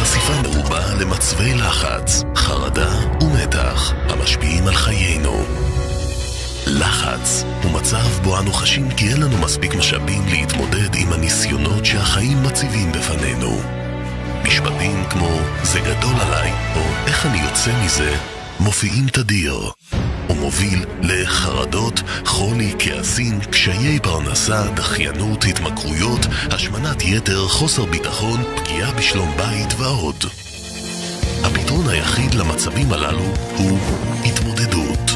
חשיפה מרובה למצבי לחץ, חרדה ומתח המשפיעים על חיינו. לחץ הוא מצב בו אנו חשים כי אין לנו מספיק משאבים להתמודד עם הניסיונות שהחיים מציבים בפנינו. משפטים כמו "זה גדול עליי" או "איך אני יוצא מזה" מופיעים תדיר. הוא מוביל לחרדות, חולי, כעסים, קשיי פרנסה, דחיינות, התמכרויות, השמנת יתר, חוסר ביטחון, פגיעה בשלום בית ועוד. הפתרון היחיד למצבים הללו הוא התמודדות.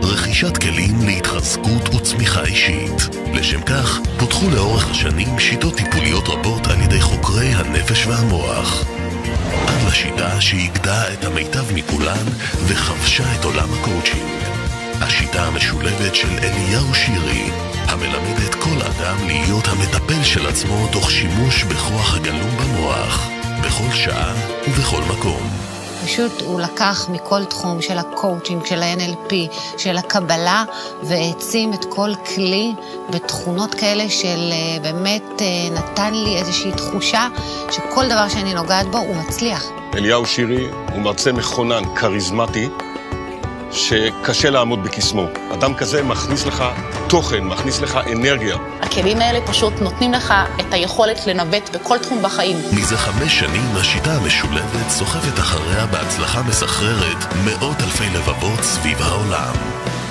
רכישת כלים להתחזקות וצמיחה אישית. לשם כך פותחו לאורך השנים שיטות טיפוליות רבות על ידי חוקרי הנפש והמוח. עד לשיטה שהגדה את המיטב מכולן וחבשה את עולם הקואוצ'ינג. השיטה המשולבת של אליהו שירי, המלמדת כל אדם להיות המטפל של עצמו תוך שימוש בכוח הגלום במוח, בכל שעה ובכל מקום. פשוט הוא לקח מכל תחום של הקואוצ'ינג, של ה-NLP, של הקבלה, והעצים את כל כלי בתכונות כאלה של באמת נתן לי איזושהי תחושה שכל דבר שאני נוגעת בו הוא מצליח. אליהו שירי הוא מרצה מכונן, כריזמטי, שקשה לעמוד בקסמו. אדם כזה מכניס לך תוכן, מכניס לך אנרגיה. הכלים האלה פשוט נותנים לך את היכולת לנווט בכל תחום בחיים. מזה 5 שנים השיטה המשולבת סוחפת אחריה בהצלחה מסחררת מאות אלפי לבבות סביב העולם.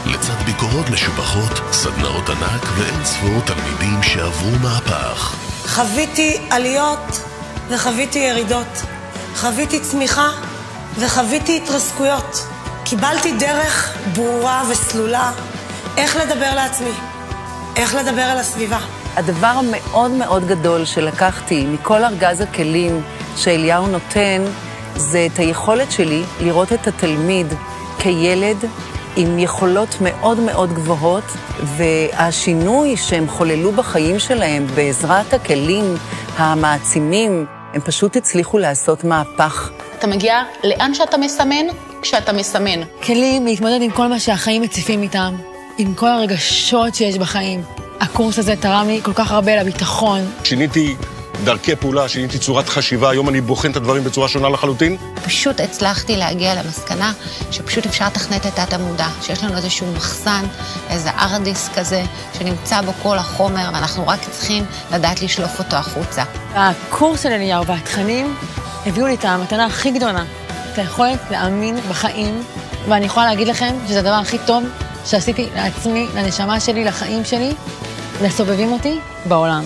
לצד ביקורות משובחות, סדנאות ענק ואין ספור תלמידים שעברו מהפך. חוויתי עליות וחוויתי ירידות. חוויתי צמיחה וחוויתי התרסקויות. קיבלתי דרך ברורה וסלולה איך לדבר לעצמי, איך לדבר על הסביבה. הדבר המאוד מאוד גדול שלקחתי מכל ארגז הכלים שאליהו נותן, זה את היכולת שלי לראות את התלמיד כילד עם יכולות מאוד מאוד גבוהות, והשינוי שהם חוללו בחיים שלהם בעזרת הכלים המעצימים, הם פשוט הצליחו לעשות מהפך. אתה מגיע לאן שאתה מסמן, כשאתה מסמן. כלים להתמודד עם כל מה שהחיים מציפים איתם, עם כל הרגשות שיש בחיים. הקורס הזה תרם לי כל כך הרבה לביטחון. שיניתי דרכי פעולה, שיניתי צורת חשיבה, היום אני בוחן את הדברים בצורה שונה לחלוטין. פשוט הצלחתי להגיע למסקנה שפשוט אפשר לתכנת את התת-מודע, שיש לנו איזשהו מחסן, איזה ארדיסק כזה, שנמצא בו כל החומר, ואנחנו רק צריכים לדעת לשלוף אותו החוצה. הקורס של אליהו והתכנים הביאו לי את המתנה הכי גדולה, את היכולת להאמין בחיים, ואני יכולה להגיד לכם שזה הדבר הכי טוב שעשיתי לעצמי, לנשמה שלי, לחיים שלי, לסובבים אותי בעולם.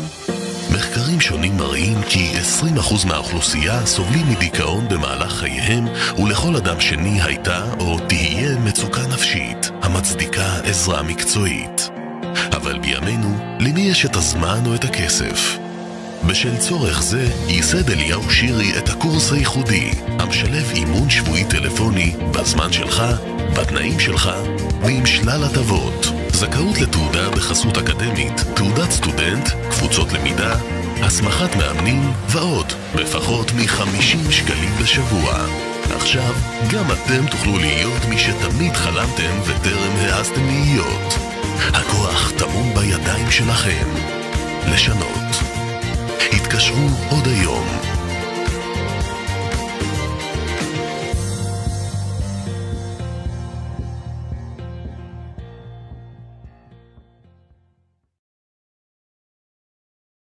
מחקרים שונים מראים כי 20% מהאוכלוסייה סובלים מדיכאון במהלך חייהם, ולכל אדם שני הייתה או תהיה מצוקה נפשית המצדיקה עזרה מקצועית. אבל בימינו, למי יש את הזמן או את הכסף? בשל צורך זה ייסד אליהו שירי את הקורס הייחודי, המשלב אימון שבועי טלפוני בזמן שלך, בתנאים שלך ועם שלל הטבות. זכאות לתעודה בחסות אקדמית, תעודת סטודנט, קבוצות למידה, הסמכת מאמנים ועוד, בפחות מ-50 שקלים בשבוע. עכשיו גם אתם תוכלו להיות מי שתמיד חלמתם וטרם העזתם להיות. הכוח טמון בידיים שלכם. לשנות. התקשרו עוד היום